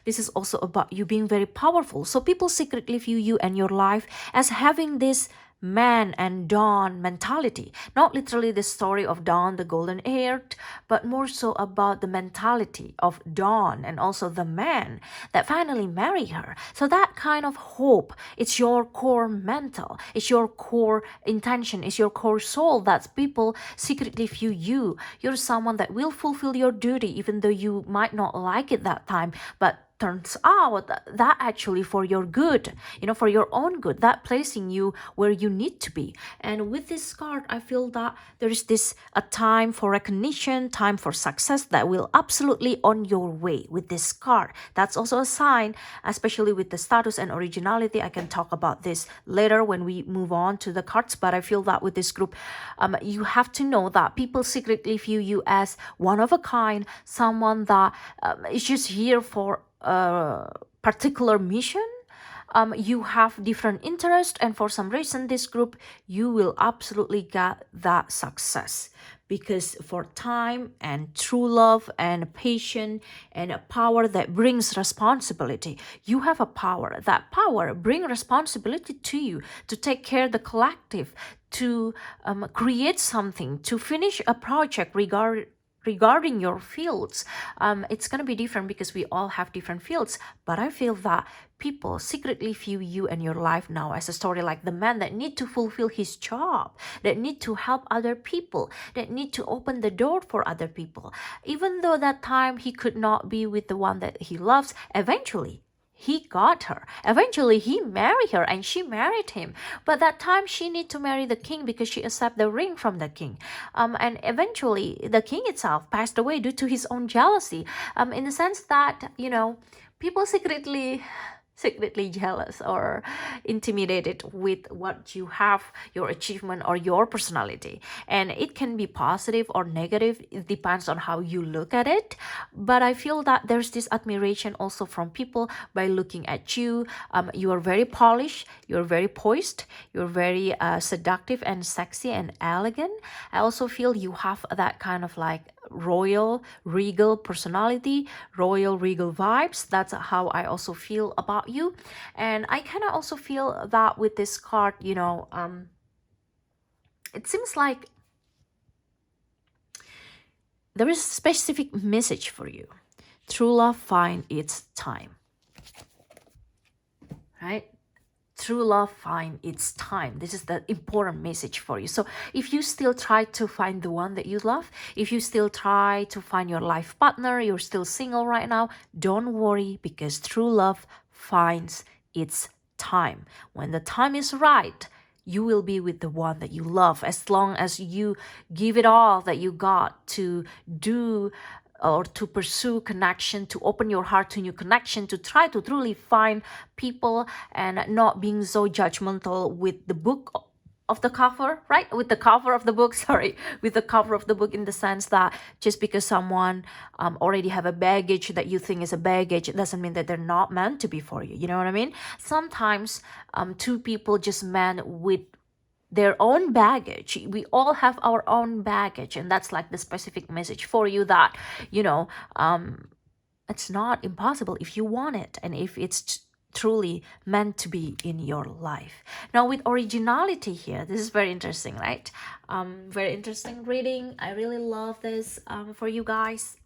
A: This is also about you being very powerful. So people secretly view you and your life as having this man and Dawn mentality. Not literally the story of Dawn, the golden haired, but more so about the mentality of Dawn and also the man that finally marry her. So that kind of hope, it's your core mental, it's your core intention, it's your core soul that people secretly view you. You're someone that will fulfill your duty even though you might not like it that time, but turns out that actually for your good, for your own good, that placing you where you need to be. And with this card, I feel that there is this a time for recognition, time for success that will absolutely on your way with this card. That's also a sign, especially with the status and originality. I can talk about this later when we move on to the cards, but I feel that with this group, you have to know that people secretly view you as one of a kind, someone that is just here for a particular mission. You have different interests, and for some reason this group, you will absolutely get that success, because for time and true love and patience and a power that brings responsibility, you have a power. That power bring responsibility to you to take care of the collective, to create something, to finish a project regarding your fields. It's going to be different because we all have different fields, but I feel that people secretly view you and your life now as a story like the man that need to fulfill his job, that need to help other people, that need to open the door for other people. Even though that time he could not be with the one that he loves, eventually he got her. Eventually, he married her and she married him. But that time, she need to marry the king because she accept the ring from the king. And eventually, the king itself passed away due to his own jealousy. In the sense that, people secretly jealous or intimidated with what you have, your achievement or your personality. And it can be positive or negative. It depends on how you look at it. But I feel that there's this admiration also from people by looking at you. You are very polished, you're very poised, you're very seductive and sexy and elegant. I also feel you have that kind of like royal regal personality, royal regal vibes. That's how I also feel about you. And I kind of also feel that with this card, it seems like there is a specific message for you. True love find its time, right? True love find its time. This is the important message for you. So if you still try to find the one that you love, if you still try to find your life partner, you're still single right now, don't worry, because true love finds its time. When the time is right, you will be with the one that you love, as long as you give it all that you got to do or to pursue connection, to open your heart to new connection, to try to truly find people and not being so judgmental with the book of the cover, right? With the cover of the book, sorry, with the cover of the book, in the sense that just because someone already have a baggage that you think is a baggage, it doesn't mean that they're not meant to be for you. You know what I mean? Sometimes two people just meant with their own baggage. We all have our own baggage, and that's like the specific message for you that, it's not impossible if you want it and if it's truly meant to be in your life. Now with originality here, this is very interesting, right? Very interesting reading. I really love this for you guys.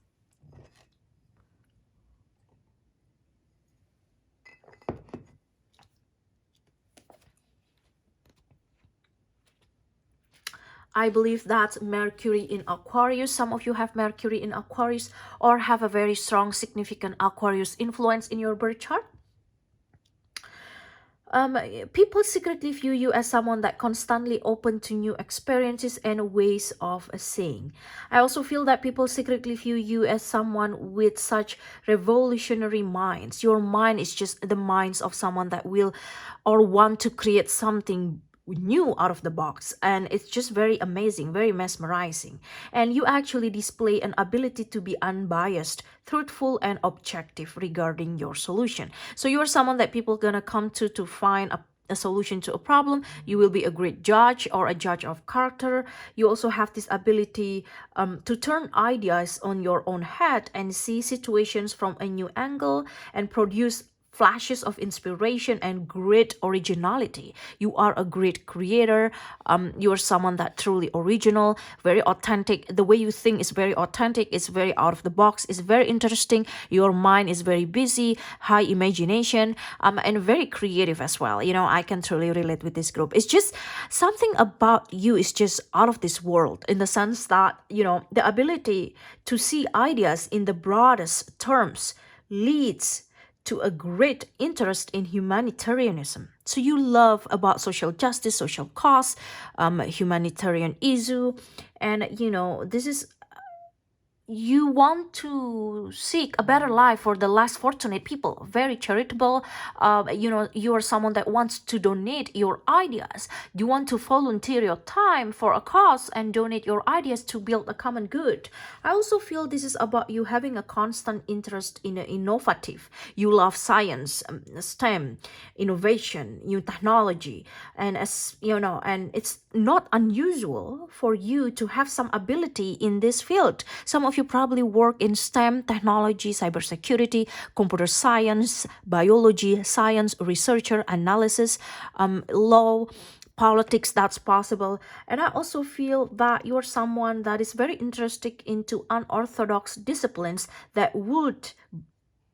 A: I believe that Mercury in Aquarius, some of you have Mercury in Aquarius or have a very strong, significant Aquarius influence in your birth chart. People secretly view you as someone that constantly open to new experiences and ways of seeing. I also feel that people secretly view you as someone with such revolutionary minds. Your mind is just the minds of someone that will or want to create something new out of the box, and it's just very amazing, very mesmerizing. And you actually display an ability to be unbiased, truthful, and objective regarding your solution. So you're someone that people gonna come to find a solution to a problem. You will be a great judge or a judge of character. You also have this ability to turn ideas on your own head and see situations from a new angle and produce flashes of inspiration and great originality. You are a great creator. You are someone that truly original, very authentic. The way you think is very authentic. It's very out of the box. It's very interesting. Your mind is very busy, high imagination, and very creative as well. You know, I can truly relate with this group. It's just something about you is just out of this world in the sense that, you know, the ability to see ideas in the broadest terms leads to a great interest in humanitarianism. So you love about social justice, social cause, humanitarian issue, and you know, this is you want to seek a better life for the less fortunate people, very charitable. You know, you are someone that wants to donate your ideas. You want to volunteer your time for a cause and donate your ideas to build a common good. I also feel this is about you having a constant interest in innovative. You love science, STEM, innovation, new technology, and as you know, and it's not unusual for you to have some ability in this field. Some of you probably work in STEM, technology, cybersecurity, computer science, biology, science, researcher, analysis, law, politics. That's possible. And I also feel that you're someone that is very interested into unorthodox disciplines that would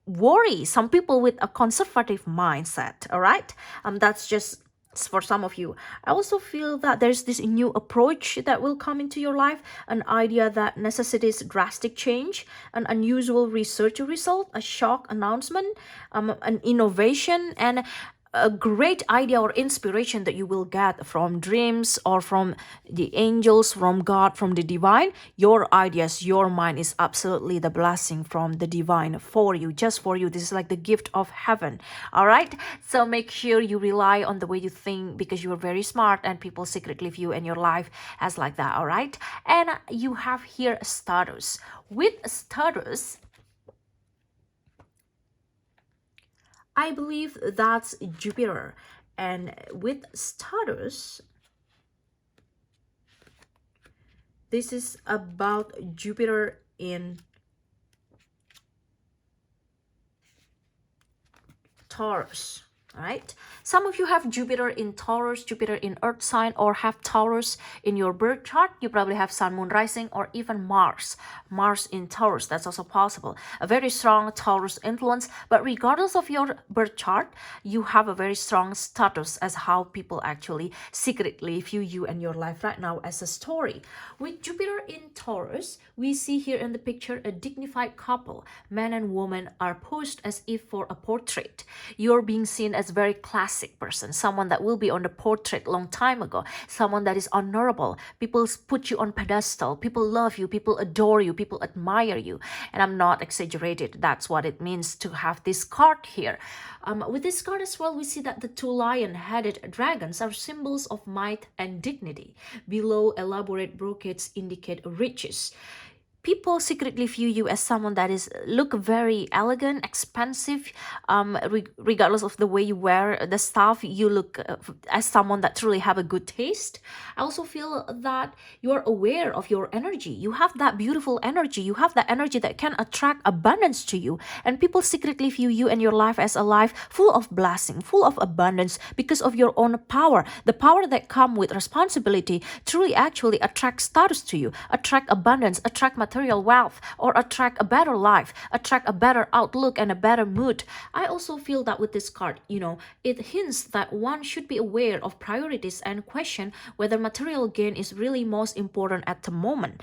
A: worry some people with a conservative mindset. All right, that's just for some of you. I also feel that there's this new approach that will come into your life, an idea that necessitates drastic change, an unusual research result, a shock announcement, an innovation, and a great idea or inspiration that you will get from dreams or from the angels, from God, from the divine. Your ideas, your mind is absolutely the blessing from the divine for you, just for you. This is like the gift of heaven. All right, so make sure you rely on the way you think, because you are very smart and people secretly view in your life as like that. All right, and you have here status. With status, I believe that's Jupiter. And with status, this is about Jupiter in Taurus. All right, some of you have Jupiter in Taurus, Jupiter in Earth sign, or have Taurus in your birth chart. You probably have Sun, Moon, Rising, or even Mars in Taurus. That's also possible. A very strong Taurus influence, but regardless of your birth chart, you have a very strong status as how people actually secretly view you and your life right now as a story. With Jupiter in Taurus, we see here in the picture a dignified couple. Man and woman are posed as if for a portrait. You're being seen as a very classic person, someone that will be on the portrait long time ago, someone that is honorable. People put you on pedestal. People love you. People adore you. People admire you. And I'm not exaggerated. That's what it means to have this card here. With this card as well, we see that the two lion-headed dragons are symbols of might and dignity. Below, elaborate brocades indicate riches. People secretly view you as someone that is look very elegant, expensive, regardless of the way you wear the stuff. You look as someone that truly have a good taste. I also feel that you are aware of your energy. You have that beautiful energy. You have that energy that can attract abundance to you. And people secretly view you and your life as a life full of blessing, full of abundance because of your own power. The power that come with responsibility truly actually attract status to you, attract abundance, attract material wealth or attract a better life, attract a better outlook and a better mood. I also feel that with this card, it hints that one should be aware of priorities and question whether material gain is really most important at the moment.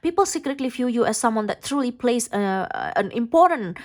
A: People secretly view you as someone that truly plays an important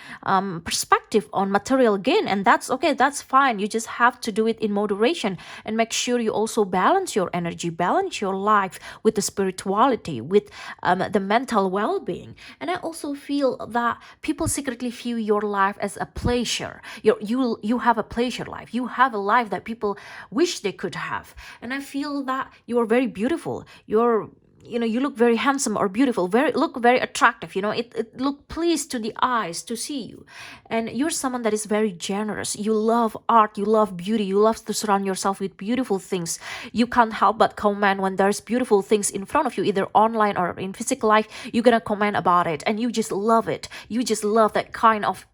A: perspective on material gain, and that's okay, that's fine. You just have to do it in moderation and make sure you also balance your energy, balance your life with the spirituality, with the mental well-being. And I also feel that people secretly view your life as a pleasure. You have a pleasure life. You have a life that people wish they could have. And I feel that you are very beautiful. You look very handsome or beautiful, look very attractive. It look pleased to the eyes to see you. And you're someone that is very generous. You love art, you love beauty, you love to surround yourself with beautiful things. You can't help but comment when there's beautiful things in front of you, either online or in physical life. You're gonna comment about it, and you just love it. You just love that kind of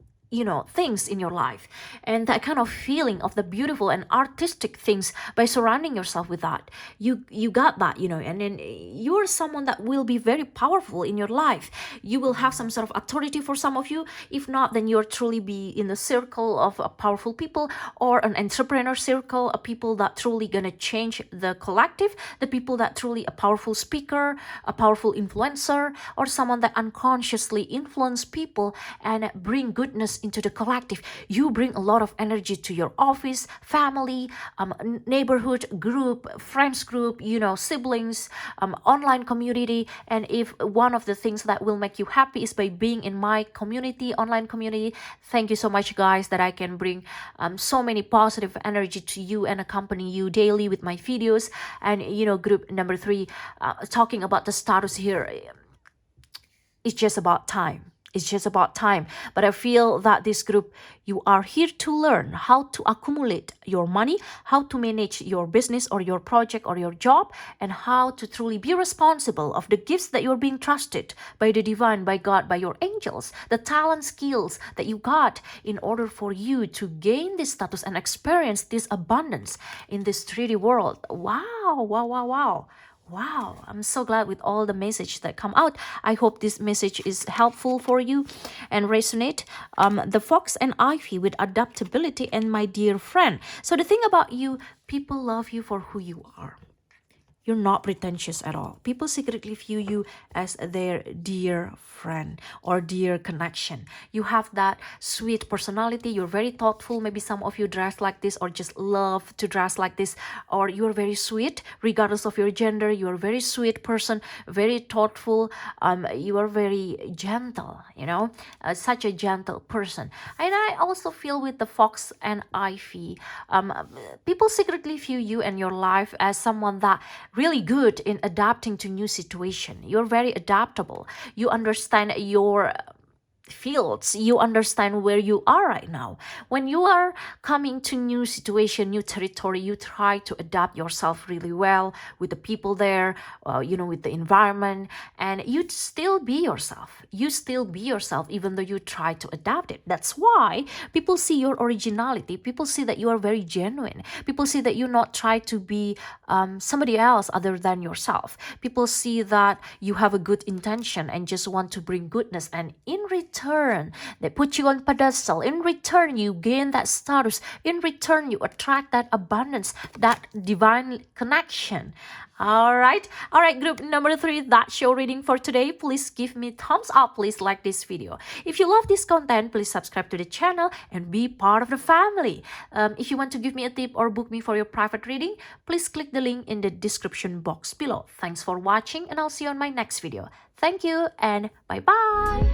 A: things in your life, and that kind of feeling of the beautiful and artistic things. By surrounding yourself with that, you got that, and then you're someone that will be very powerful in your life. You will have some sort of authority for some of you. If not, then you'll truly be in the circle of powerful people, or an entrepreneur circle of people that truly gonna change the collective, the people that truly a powerful speaker, a powerful influencer, or someone that unconsciously influence people and bring goodness into the collective. You bring a lot of energy to your office, family, neighborhood group, friends group, siblings, online community. And if one of the things that will make you happy is by being in my community, online community, thank you so much, guys, that I can bring so many positive energy to you and accompany you daily with my videos. And group number 3, talking about the status here, it's just about time. It's just about time. But I feel that this group, you are here to learn how to accumulate your money, how to manage your business or your project or your job, and how to truly be responsible of the gifts that you're being trusted by the divine, by God, by your angels, the talent, skills that you got in order for you to gain this status and experience this abundance in this 3D world. Wow, wow, wow, wow. Wow, I'm so glad with all the message that come out. I hope this message is helpful for you and resonate. The fox and ivy with adaptability and my dear friend. So the thing about you, people love you for who you are. You're not pretentious at all. People secretly view you as their dear friend or dear connection. You have that sweet personality. You're very thoughtful. Maybe some of you dress like this or just love to dress like this. Or you're very sweet regardless of your gender. You're a very sweet person, very thoughtful. You are very gentle, such a gentle person. And I also feel with the fox and ivy, people secretly view you and your life as someone that really good in adapting to new situation. You're very adaptable. You understand your fields. You understand where you are right now. When you are coming to new situation, new territory, you try to adapt yourself really well with the people there, with the environment, and you still be yourself. You still be yourself even though you try to adapt it. That's why people see your originality. People see that you are very genuine. People see that you not try to be somebody else other than yourself. People see that you have a good intention and just want to bring goodness, and in return, they put you on pedestal. In return, you gain that status. In return, you attract that abundance, that divine connection. All right, group number 3, that's your reading for today. Please give me thumbs up. Please like this video. If you love this content, please subscribe to the channel and be part of the family. If you want to give me a tip or book me for your private reading, please click the link in the description box below. Thanks for watching, and I'll see you on my next video. Thank you and bye-bye.